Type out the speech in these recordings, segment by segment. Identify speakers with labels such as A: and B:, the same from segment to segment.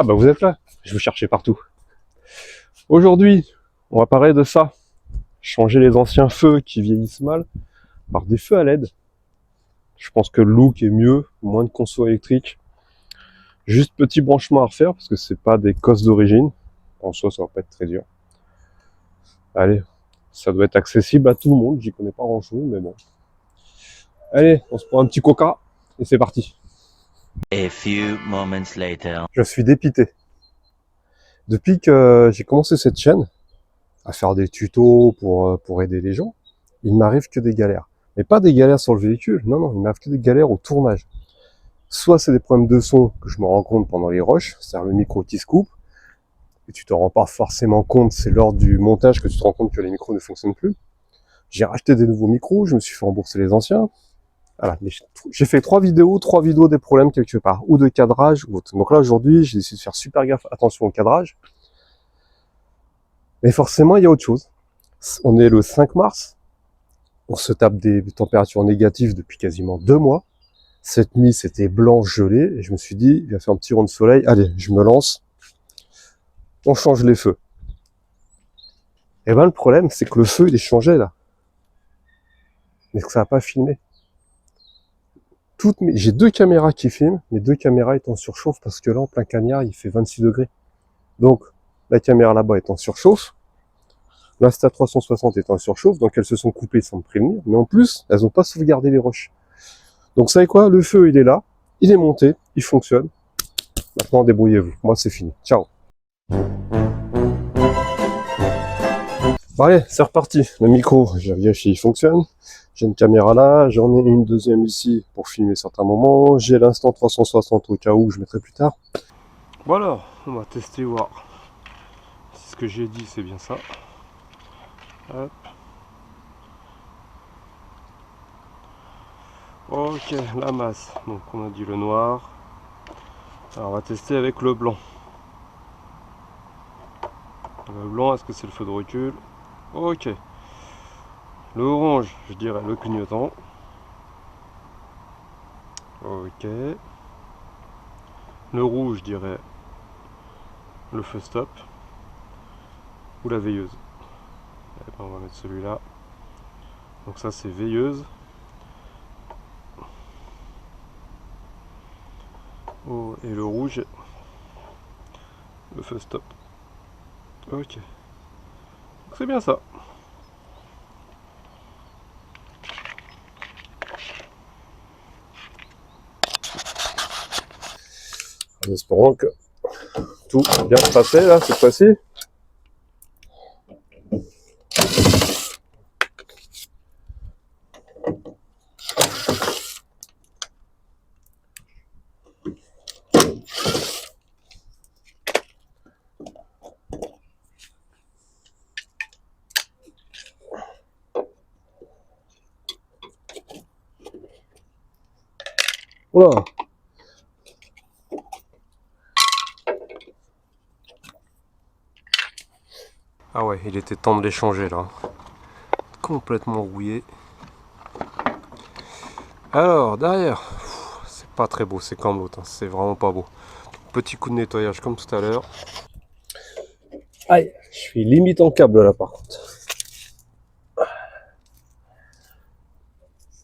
A: Ah bah vous êtes là, je vous cherchais partout. Aujourd'hui, on va parler de ça. Changer les anciens feux qui vieillissent mal par des feux à LED. Je pense que le look est mieux, moins de conso électrique. Juste petit branchement à refaire parce que c'est pas des cosses d'origine. En soi, ça va pas être très dur. Allez, ça doit être accessible à tout le monde. J'y connais pas grand chose, mais bon. Allez, on se prend un petit coca et c'est parti.
B: A few moments later.
A: Je suis dépité. Depuis que j'ai commencé cette chaîne, à faire des tutos pour aider les gens, il m'arrive que des galères. Mais pas des galères sur le véhicule, non, non, il m'arrive que des galères au tournage. Soit c'est des problèmes de son que je me rends compte pendant les rushs, c'est-à-dire le micro qui se coupe, et tu te rends pas forcément compte, c'est lors du montage que tu te rends compte que les micros ne fonctionnent plus. J'ai racheté des nouveaux micros, je me suis fait rembourser les anciens. Voilà, mais j'ai fait trois vidéos des problèmes quelque part, ou de cadrage, ou autre. Donc là aujourd'hui, j'ai décidé de faire super gaffe, attention au cadrage. Mais forcément, il y a autre chose. On est le 5 mars, on se tape des températures négatives depuis quasiment 2 mois. Cette nuit, c'était blanc, gelé, et je me suis dit, il va faire un petit rond de soleil, allez, je me lance, on change les feux. Et ben le problème, c'est que le feu, il est changé là, mais que ça n'a pas filmé. J'ai deux caméras qui filment, mes deux caméras étant en surchauffe, parce que là, en plein cagnard, il fait 26 degrés. Donc, la caméra là-bas est en surchauffe, l'Insta360 est en surchauffe, donc elles se sont coupées sans me prévenir, mais en plus, elles n'ont pas sauvegardé les roches. Donc, vous savez quoi, le feu, il est là, il est monté, il fonctionne. Maintenant, débrouillez-vous. Moi, c'est fini. Ciao. Bon, allez, c'est reparti. Le micro, j'ai vérifié, il fonctionne. J'ai une caméra là, j'en ai une deuxième ici pour filmer certains moments. J'ai l'instant 360 au cas où je mettrai plus tard. Bon alors, on va tester voir si ce que j'ai dit c'est bien ça. Hop. Ok, la masse. Donc on a dit le noir. Alors on va tester avec le blanc. Le blanc, est-ce que c'est le feu de recul? Ok. Le orange, je dirais le clignotant. Ok. Le rouge, je dirais le feu stop. Ou la veilleuse. Et ben, on va mettre celui-là. Donc ça c'est veilleuse. Oh, et le rouge, le feu stop. Ok. C'est bien ça. En espérant que tout bien se passer là cette fois-ci. Oula. Ah ouais, il était temps de les changer là. Complètement rouillé. Alors, derrière, c'est pas très beau, c'est comme l'autre, hein. C'est vraiment pas beau. Petit coup de nettoyage comme tout à l'heure. Aïe, je suis limite en câble là par contre.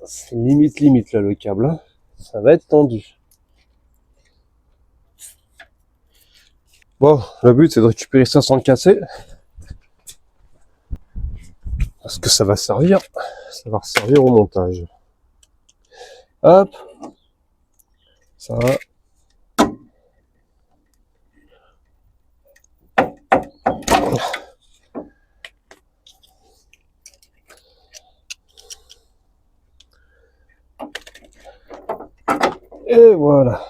A: C'est limite là le câble, hein. Ça va être tendu. Bon, le but c'est de récupérer ça sans le casser. Parce que ça va servir au montage. Hop, ça va. Et voilà.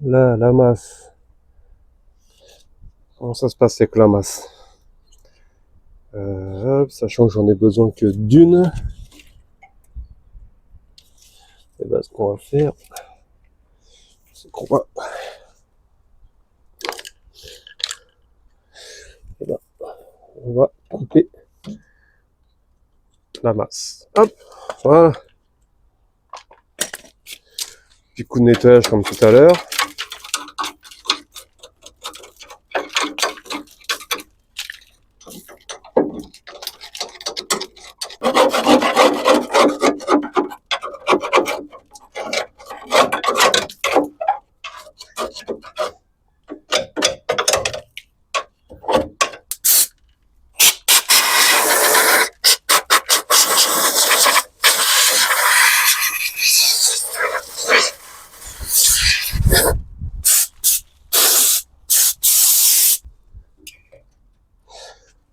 A: Là, la masse. Comment ça se passe avec la masse? Hop, sachant que j'en ai besoin que d'une. Et ben, ce qu'on va faire, c'est qu'on va, eh ben, on va couper la masse. Hop, voilà. Petit coup de nettoyage comme tout à l'heure.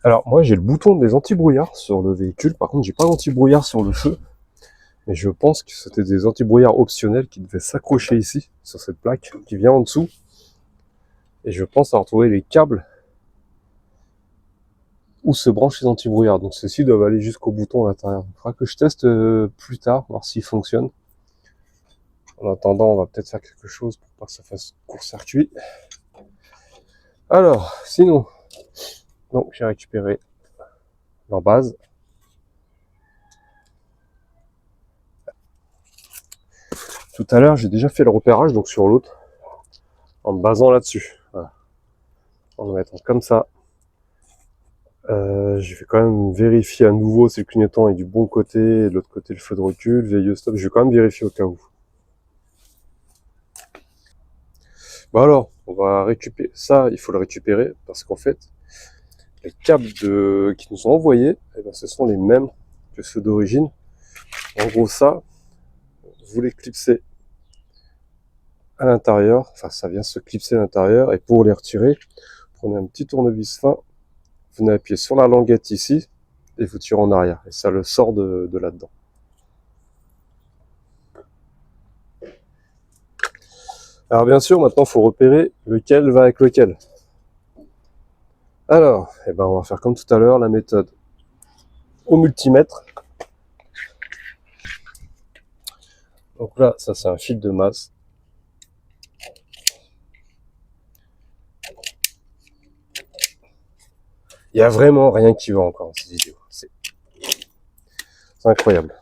A: Alors moi j'ai le bouton des anti-brouillards sur le véhicule, par contre j'ai pas d'anti-brouillard sur le feu, mais je pense que c'était des anti-brouillards optionnels qui devaient s'accrocher ici, sur cette plaque qui vient en dessous, et je pense avoir trouvé les câbles où se branchent les anti-brouillards, donc ceux-ci doivent aller jusqu'au bouton à l'intérieur. Il faudra que je teste plus tard, voir s'ils fonctionnent. En attendant, on va peut-être faire quelque chose pour pas que ça fasse court-circuit. Alors, sinon, donc j'ai récupéré leur base. Tout à l'heure, j'ai déjà fait le repérage donc sur l'autre, en me basant là-dessus. Voilà. En le mettant comme ça. Je vais quand même vérifier à nouveau si le clignotant est du bon côté, et de l'autre côté le feu de recul, veilleuse stop. Je vais quand même vérifier au cas où. Bon alors, on va récupérer ça, il faut le récupérer parce qu'en fait, les câbles qui nous ont envoyés, eh ben, ce sont les mêmes que ceux d'origine. En gros, ça, vous les clipsez à l'intérieur, enfin ça vient se clipser à l'intérieur, et pour les retirer, prenez un petit tournevis fin, vous venez appuyer sur la languette ici, et vous tirez en arrière, et ça le sort de là-dedans. Alors bien sûr, maintenant il faut repérer lequel va avec lequel. Alors, eh ben, on va faire comme tout à l'heure, la méthode au multimètre. Donc là, ça c'est un fil de masse. Il n'y a vraiment rien qui va encore dans cette vidéo. C'est incroyable.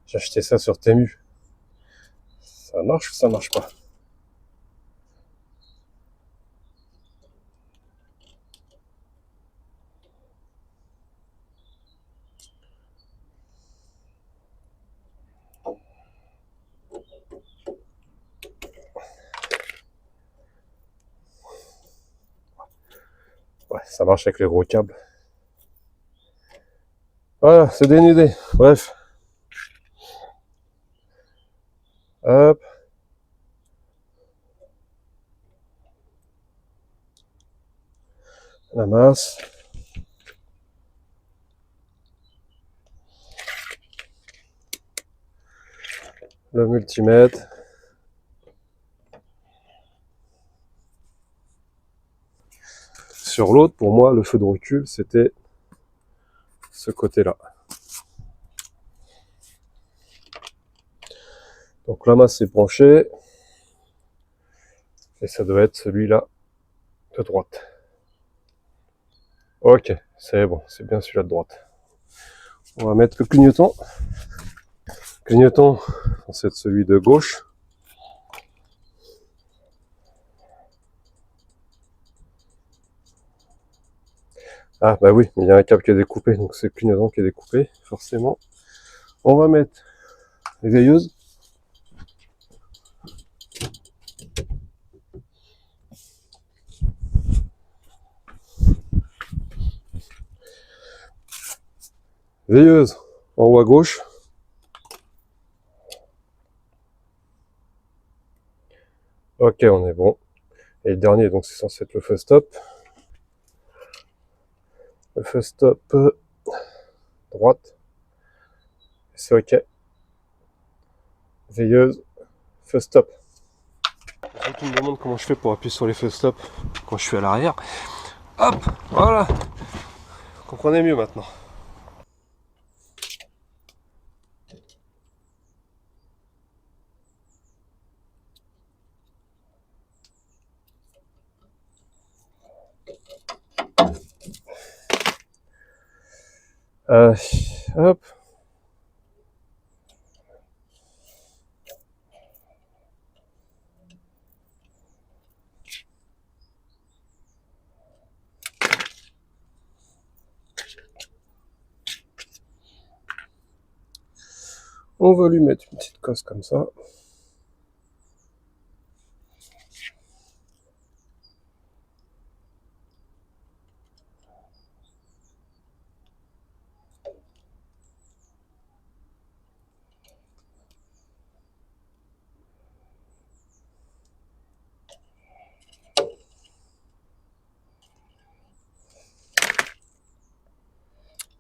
A: J'ai acheté ça sur Temu. Ça marche ou ça marche pas? Ouais, ça marche avec les gros câbles. Voilà, c'est dénudé. Bref. Hop. La masse. Le multimètre. Sur l'autre, pour moi, le feu de recul, c'était ce côté-là. Donc la masse est branchée. Et ça doit être celui-là de droite. Ok, c'est bon, c'est bien celui-là de droite. On va mettre le clignotant. Le clignotant, c'est celui de gauche. Ah bah oui, mais il y a un câble qui est découpé, donc c'est le clignotant qui est découpé, forcément. On va mettre les veilleuses. Veilleuse en haut à gauche. Ok, on est bon. Et le dernier, donc c'est censé être le feu stop. Le feu stop droite. C'est ok. Veilleuse, feu stop. Tout me demande comment je fais pour appuyer sur les feux stop quand je suis à l'arrière. Hop, voilà. Vous comprenez mieux maintenant. Hop. On va lui mettre une petite cosse comme ça.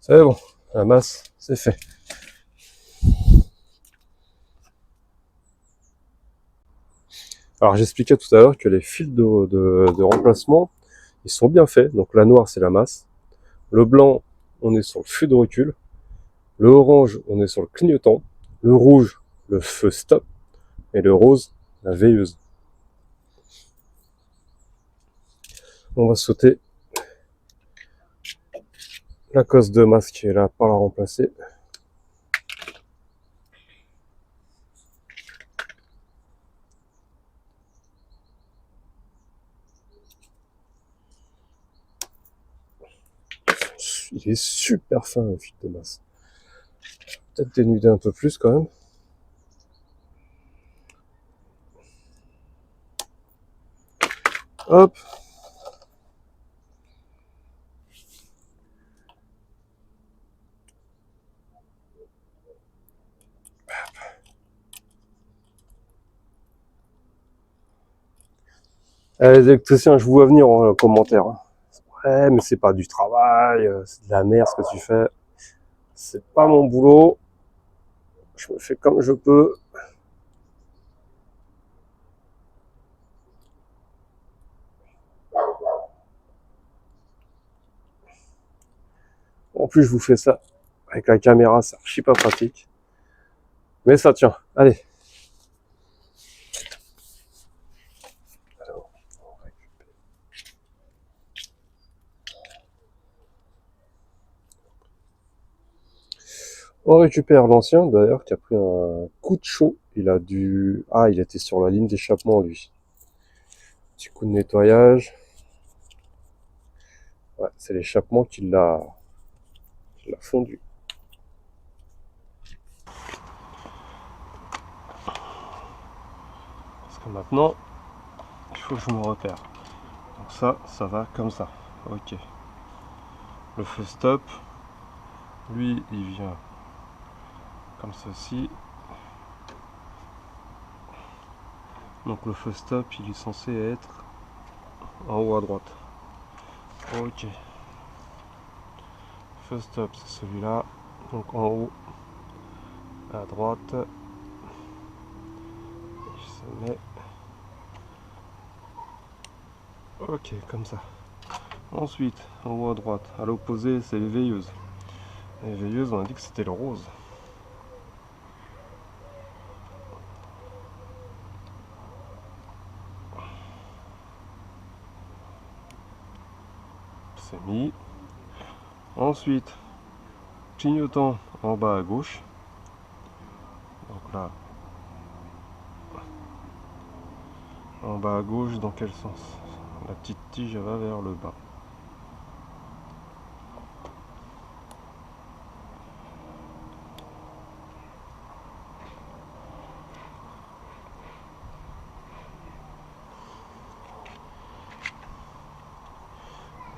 A: C'est bon, la masse, c'est fait. Alors j'expliquais tout à l'heure que les fils de remplacement, ils sont bien faits. Donc la noire, c'est la masse. Le blanc, on est sur le feu de recul. Le orange, on est sur le clignotant. Le rouge, le feu stop. Et le rose, la veilleuse. On va sauter la cosse de masse qui est là par la remplacer. Il est super fin le fil de masse. Peut-être dénuder un peu plus quand même. Hop. Les électriciens, je vous vois venir en commentaire. Ouais, mais c'est pas du travail, c'est de la merde ce que tu fais. C'est pas mon boulot. Je me fais comme je peux. En plus, je vous fais ça avec la caméra, c'est archi pas pratique. Mais ça tient. Allez. On récupère l'ancien, d'ailleurs, qui a pris un coup de chaud. Il a dû... Ah, il était sur la ligne d'échappement, lui. Petit coup de nettoyage. Ouais, c'est l'échappement qui l'a fondu. Parce que maintenant, il faut que je me repère. Donc ça va comme ça. Ok. Le feu stop, lui, il vient comme ceci. Donc le feu stop, il est censé être en haut à droite. Ok. Feu stop, c'est celui-là. Donc en haut à droite. Je se met. Ok, comme ça. Ensuite, en haut à droite, à l'opposé, c'est les veilleuses. Les veilleuses, on a dit que c'était le rose. C'est mis. Ensuite, clignotant en bas à gauche. Donc là, en bas à gauche, dans quel sens? La petite tige va vers le bas.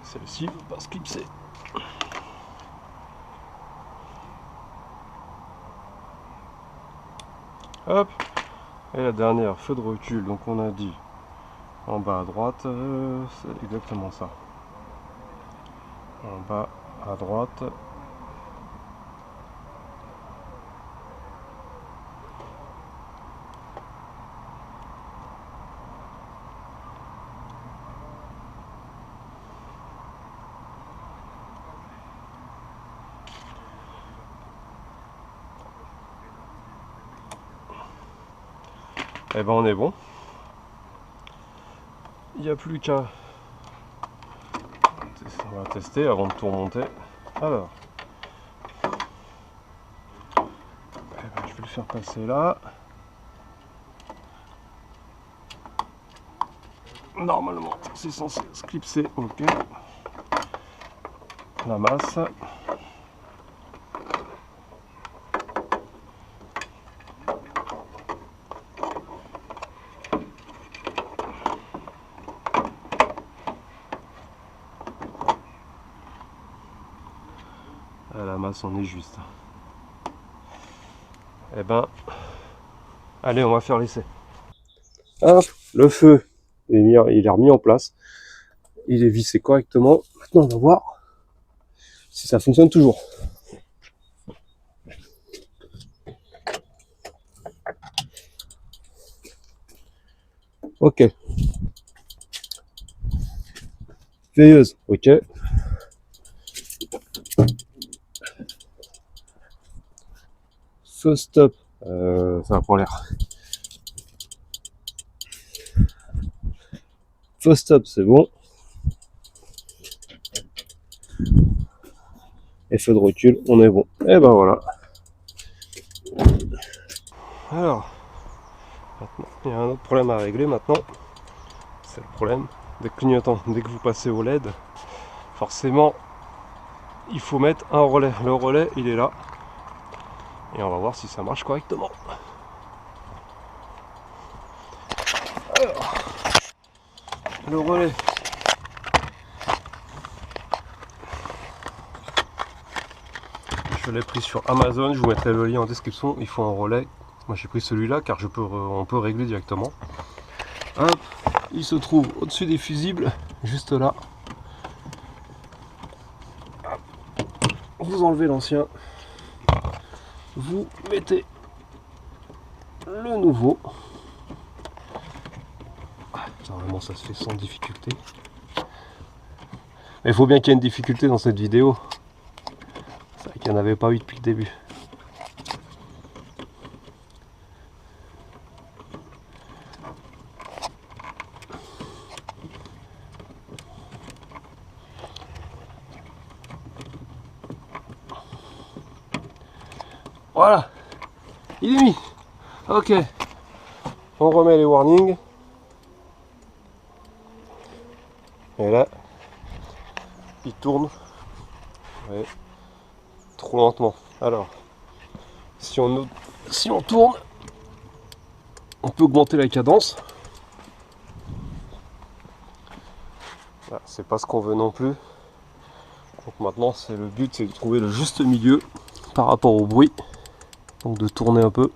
A: Celle-ci, faut pas se clipser. Hop. Et la dernière, feu de recul. Donc on a dit en bas à droite, c'est exactement ça. En bas à droite. Et ben on est bon. Il n'y a plus qu'à... On va tester avant de tout remonter. Alors, faire passer là. Normalement, c'est censé se clipser. Ok. La masse. À la masse, on est juste. Eh ben, allez, on va faire l'essai. Hop, le feu, il est remis en place. Il est vissé correctement. Maintenant, on va voir si ça fonctionne toujours. Ok. Veilleuse, ok. Feu stop, ça va pour l'air. Feu stop, c'est bon. Et feu de recul, on est bon. Et ben voilà. Alors, maintenant, il y a un autre problème à régler maintenant. C'est le problème des clignotants. Dès que vous passez au LED, forcément, il faut mettre un relais. Le relais, il est là. Et on va voir si ça marche correctement. Alors, le relais. Je l'ai pris sur Amazon, je vous mettrai le lien en description. Il faut un relais. Moi j'ai pris celui-là car on peut régler directement. Hop, il se trouve au-dessus des fusibles, juste là. Vous enlevez l'ancien, vous mettez le nouveau. Normalement ça se fait sans difficulté. Mais il faut bien qu'il y ait une difficulté dans cette vidéo. C'est vrai qu'il n'y en avait pas eu depuis le début. Voilà, il est mis. Ok, on remet les warnings. Et là, il tourne. Ouais. Trop lentement. Alors, si on tourne, on peut augmenter la cadence. Ah, c'est pas ce qu'on veut non plus. Donc maintenant, le but, c'est de trouver le juste milieu par rapport au bruit. Donc de tourner un peu.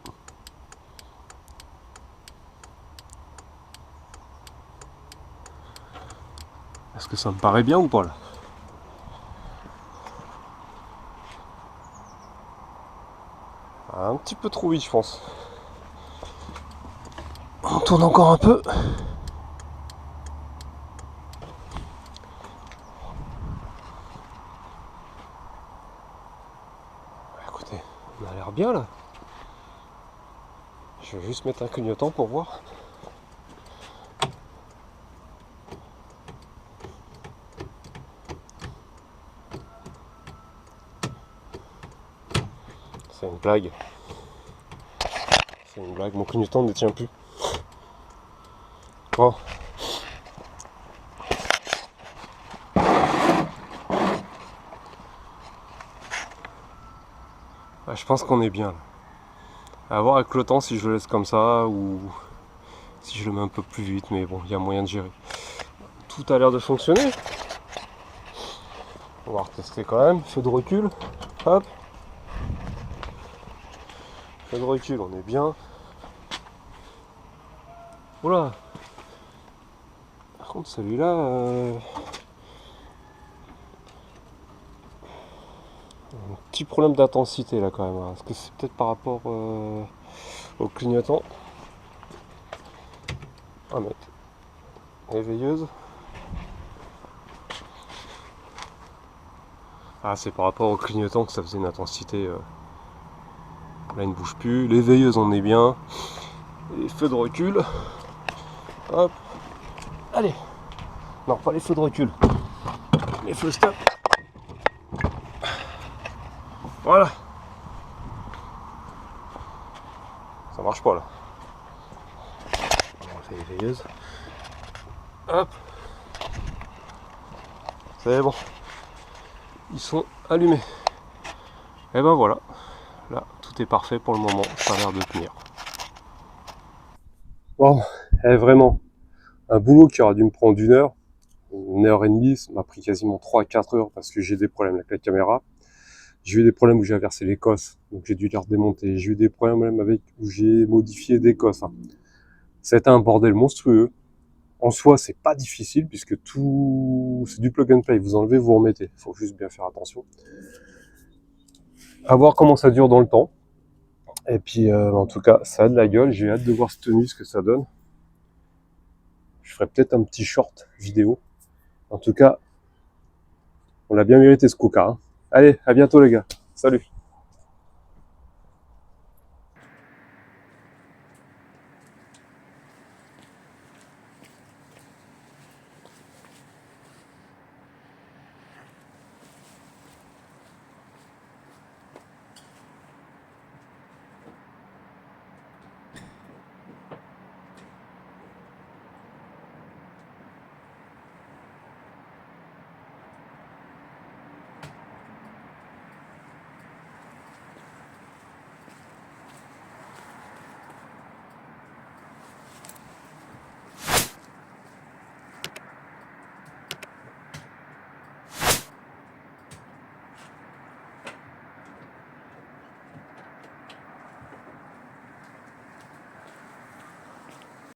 A: Est-ce que ça me paraît bien ou pas là? Un petit peu trop vite, je pense. On tourne encore un peu. Écoutez, on a l'air bien là. Je vais juste mettre un clignotant pour voir. C'est une blague. C'est une blague, mon clignotant ne tient plus. Bon. Ah, je pense qu'on est bien là. À voir avec le temps si je le laisse comme ça ou si je le mets un peu plus vite, mais bon, il y a moyen de gérer. Tout a l'air de fonctionner. On va retester quand même. Feu de recul. Hop. Feu de recul, on est bien. Oula. Par contre, celui-là... un petit problème d'intensité là quand même. Est-ce que c'est peut-être par rapport au clignotant? Ah mais réveilleuse. Ah, c'est par rapport au clignotant que ça faisait une intensité. Là il ne bouge plus. Les veilleuses on est bien. Les feux de recul. Hop. Allez. Non, pas les feux de recul. Les feux stop. Voilà. marche pas là. On va faire les veilleuses. Hop. C'est bon. Ils sont allumés. Et ben voilà. Là, tout est parfait pour le moment. Ça a l'air de tenir. Bon, vraiment. Un boulot qui aura dû me prendre 1 heure et demie, ça m'a pris quasiment 3 à 4 heures parce que j'ai des problèmes avec la caméra. J'ai eu des problèmes où j'ai inversé les cosses, donc j'ai dû les redémonter. J'ai eu des problèmes même avec où j'ai modifié des cosses. C'était un bordel monstrueux. En soi, c'est pas difficile puisque tout, c'est du plug and play. Vous enlevez, vous remettez. Il faut juste bien faire attention. À voir comment ça dure dans le temps. Et puis, en tout cas, ça a de la gueule. J'ai hâte de voir cette tenue, ce que ça donne. Je ferai peut-être un petit short vidéo. En tout cas, on l'a bien mérité ce coca. Allez, à bientôt les gars. Salut.